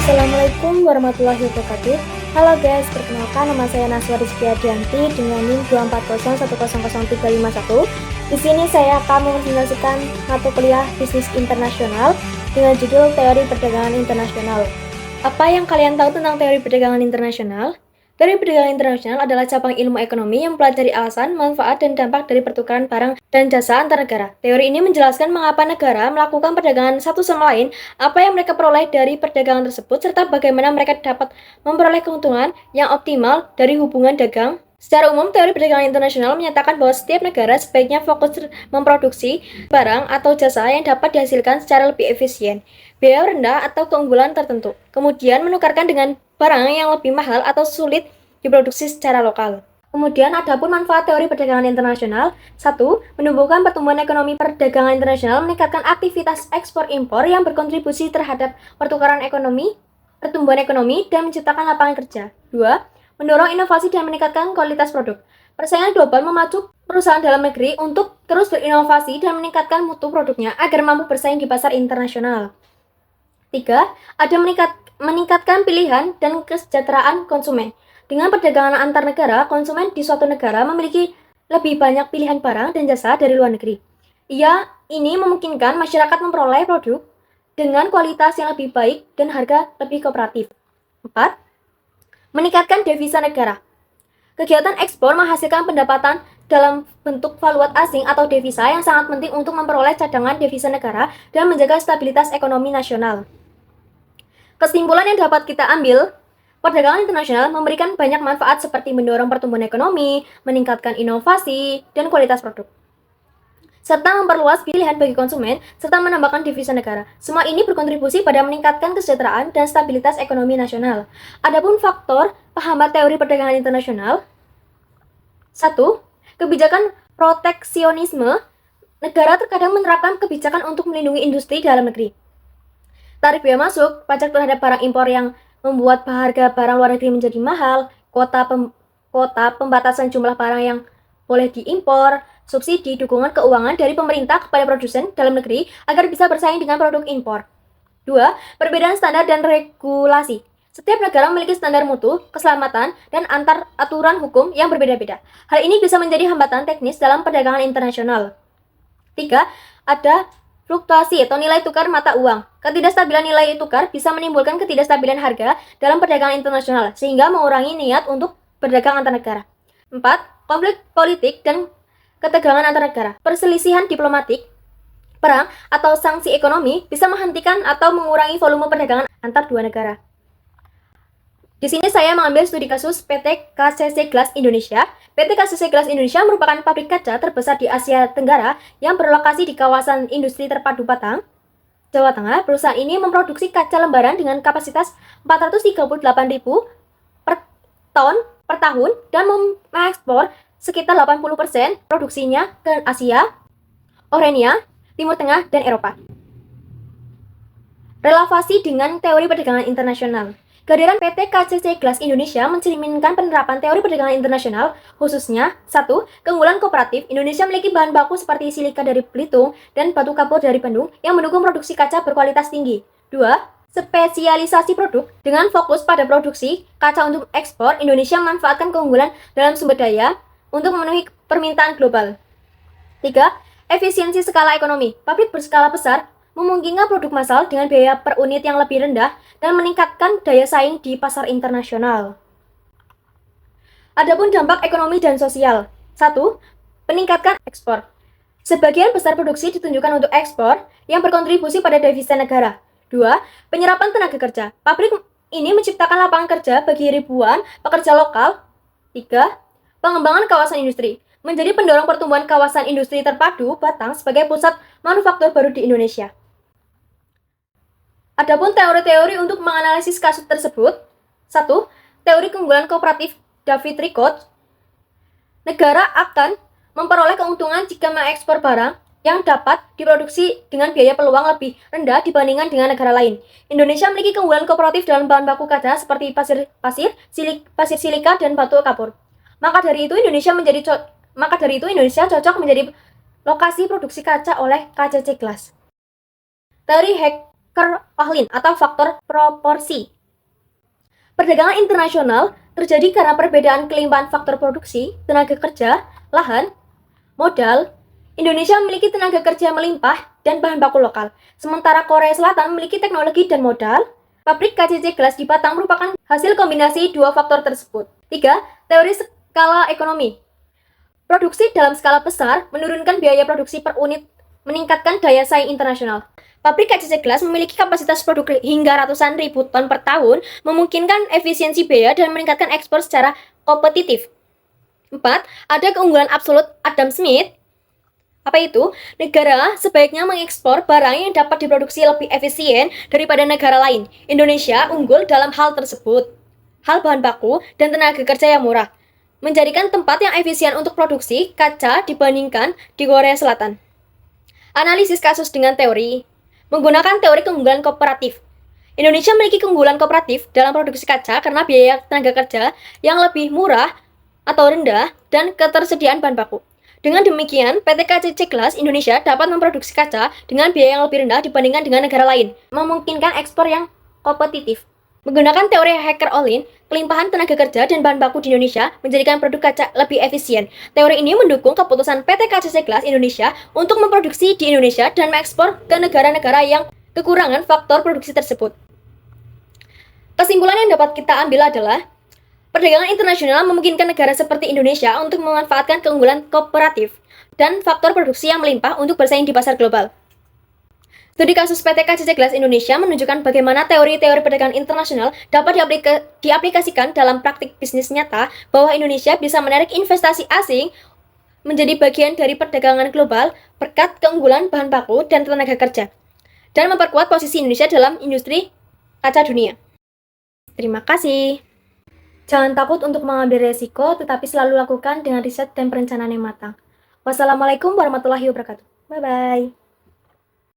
Assalamualaikum warahmatullahi wabarakatuh. Halo guys, perkenalkan nama saya Naswa Rizky Adianti dengan NIM 240100351. Di sini saya akan mempresentasikan mata kuliah Bisnis Internasional dengan judul Teori Perdagangan Internasional. Apa yang kalian tahu tentang teori perdagangan internasional? Teori perdagangan internasional adalah cabang ilmu ekonomi yang mempelajari alasan, manfaat, dan dampak dari pertukaran barang dan jasa antar negara. Teori ini menjelaskan mengapa negara melakukan perdagangan satu sama lain, apa yang mereka peroleh dari perdagangan tersebut, serta bagaimana mereka dapat memperoleh keuntungan yang optimal dari hubungan dagang. Secara umum, teori perdagangan internasional menyatakan bahwa setiap negara sebaiknya fokus memproduksi barang atau jasa yang dapat dihasilkan secara lebih efisien, biaya rendah atau keunggulan tertentu, kemudian menukarkan dengan barang yang lebih mahal atau sulit diproduksi secara lokal. Kemudian ada pun manfaat teori perdagangan internasional. 1. Menumbuhkan pertumbuhan ekonomi. Perdagangan internasional meningkatkan aktivitas ekspor-impor yang berkontribusi terhadap pertukaran ekonomi, pertumbuhan ekonomi, dan menciptakan lapangan kerja. 2. Mendorong inovasi dan meningkatkan kualitas produk. Persaingan global memacu perusahaan dalam negeri untuk terus berinovasi dan meningkatkan mutu produknya agar mampu bersaing di pasar internasional. 3. Ada meningkatkan pilihan dan kesejahteraan konsumen. Dengan perdagangan antar negara, konsumen di suatu negara memiliki lebih banyak pilihan barang dan jasa dari luar negeri. Ini memungkinkan masyarakat memperoleh produk dengan kualitas yang lebih baik dan harga lebih kooperatif. 4. Meningkatkan devisa negara. Kegiatan ekspor menghasilkan pendapatan dalam bentuk valuta asing atau devisa yang sangat penting untuk memperoleh cadangan devisa negara dan menjaga stabilitas ekonomi nasional. Kesimpulan yang dapat kita ambil, perdagangan internasional memberikan banyak manfaat seperti mendorong pertumbuhan ekonomi, meningkatkan inovasi, dan kualitas produk, serta memperluas pilihan bagi konsumen, serta menambahkan devisa negara. Semua ini berkontribusi pada meningkatkan kesejahteraan dan stabilitas ekonomi nasional. Adapun faktor penghambat teori perdagangan internasional. 1. Kebijakan proteksionisme. Negara terkadang menerapkan kebijakan untuk melindungi industri dalam negeri. Tarif bea masuk, pajak terhadap barang impor yang membuat harga barang luar negeri menjadi mahal, kuota pembatasan jumlah barang yang boleh diimpor, subsidi, dukungan keuangan dari pemerintah kepada produsen dalam negeri agar bisa bersaing dengan produk impor. 2. Perbedaan standar dan regulasi. Setiap negara memiliki standar mutu, keselamatan, dan antar aturan hukum yang berbeda-beda. Hal ini bisa menjadi hambatan teknis dalam perdagangan internasional. 3. Ada fluktuasi atau nilai tukar mata uang. Ketidakstabilan nilai tukar bisa menimbulkan ketidakstabilan harga dalam perdagangan internasional, sehingga mengurangi niat untuk berdagang antar negara. 4. Konflik politik dan ketegangan antar negara. Perselisihan diplomatik, perang, atau sanksi ekonomi bisa menghentikan atau mengurangi volume perdagangan antar dua negara. Di sini saya mengambil studi kasus PT KCC Glass Indonesia. PT KCC Glass Indonesia merupakan pabrik kaca terbesar di Asia Tenggara yang berlokasi di kawasan industri terpadu Batang, Jawa Tengah. Perusahaan ini memproduksi kaca lembaran dengan kapasitas 438.000 per ton per tahun dan mengekspor sekitar 80% produksinya ke Asia, Orenia, Timur Tengah, dan Eropa. Relevasi dengan teori perdagangan internasional. Kehadiran PT KCC Glass Indonesia mencerminkan penerapan teori perdagangan internasional, khususnya 1. Keunggulan kooperatif. Indonesia memiliki bahan baku seperti silika dari Belitung dan batu kapur dari Bandung yang mendukung produksi kaca berkualitas tinggi. 2. Spesialisasi produk. Dengan fokus pada produksi kaca untuk ekspor, Indonesia memanfaatkan keunggulan dalam sumber daya untuk memenuhi permintaan global. 3. Efisiensi skala ekonomi. Pabrik berskala besar memungkinkan produk massal dengan biaya per unit yang lebih rendah dan meningkatkan daya saing di pasar internasional. Adapun dampak ekonomi dan sosial. 1. Meningkatkan ekspor. Sebagian besar produksi ditunjukkan untuk ekspor yang berkontribusi pada devisa negara. 2. Penyerapan tenaga kerja. Pabrik ini menciptakan lapangan kerja bagi ribuan pekerja lokal. 3. Pengembangan kawasan industri. Menjadi pendorong pertumbuhan kawasan industri terpadu Batang sebagai pusat manufaktur baru di Indonesia. Adapun teori-teori untuk menganalisis kasus tersebut. 1. Teori keunggulan kooperatif David Rickard. Negara akan memperoleh keuntungan jika mengekspor barang yang dapat diproduksi dengan biaya peluang lebih rendah dibandingkan dengan negara lain. Indonesia memiliki keunggulan kooperatif dalam bahan baku kaca seperti pasir silika, dan batu kapur. Maka dari itu Indonesia cocok menjadi lokasi produksi kaca oleh KCC Glass. Teori Hecker-Ohlin atau faktor proporsi. Perdagangan internasional terjadi karena perbedaan kelimpahan faktor produksi, tenaga kerja, lahan, modal. Indonesia memiliki tenaga kerja melimpah dan bahan baku lokal, sementara Korea Selatan memiliki teknologi dan modal. Pabrik KCC Gelas di Batang merupakan hasil kombinasi dua faktor tersebut. 3. Teori skala ekonomi. Produksi dalam skala besar menurunkan biaya produksi per unit, meningkatkan daya saing internasional. Pabrik KCC Gelas memiliki kapasitas produk hingga ratusan ribu ton per tahun, memungkinkan efisiensi biaya dan meningkatkan ekspor secara kompetitif. 4. Ada keunggulan absolut Adam Smith. Apa itu? Negara sebaiknya mengekspor barang yang dapat diproduksi lebih efisien daripada negara lain. Indonesia unggul dalam hal tersebut. Hal bahan baku dan tenaga kerja yang murah, menjadikan tempat yang efisien untuk produksi kaca dibandingkan di Korea Selatan. Analisis kasus dengan teori. Menggunakan teori keunggulan kooperatif. Indonesia memiliki keunggulan kooperatif dalam produksi kaca karena biaya tenaga kerja yang lebih murah atau rendah dan ketersediaan bahan baku. Dengan demikian, PT KCC Gelas Indonesia dapat memproduksi kaca dengan biaya yang lebih rendah dibandingkan dengan negara lain, memungkinkan ekspor yang kompetitif. Menggunakan teori Hacker-Ohlin, kelimpahan tenaga kerja dan bahan baku di Indonesia menjadikan produk kaca lebih efisien. Teori ini mendukung keputusan PT KCC Gelas Indonesia untuk memproduksi di Indonesia dan mengekspor ke negara-negara yang kekurangan faktor produksi tersebut. Kesimpulan yang dapat kita ambil adalah, perdagangan internasional memungkinkan negara seperti Indonesia untuk memanfaatkan keunggulan kooperatif dan faktor produksi yang melimpah untuk bersaing di pasar global. Studi kasus PT KCC Gelas Indonesia menunjukkan bagaimana teori-teori perdagangan internasional dapat diaplikasikan dalam praktik bisnis nyata, bahwa Indonesia bisa menarik investasi asing menjadi bagian dari perdagangan global berkat keunggulan bahan baku dan tenaga kerja, dan memperkuat posisi Indonesia dalam industri kaca dunia. Terima kasih. Jangan takut untuk mengambil resiko, tetapi selalu lakukan dengan riset dan perencanaan yang matang. Wassalamualaikum warahmatullahi wabarakatuh. Bye-bye.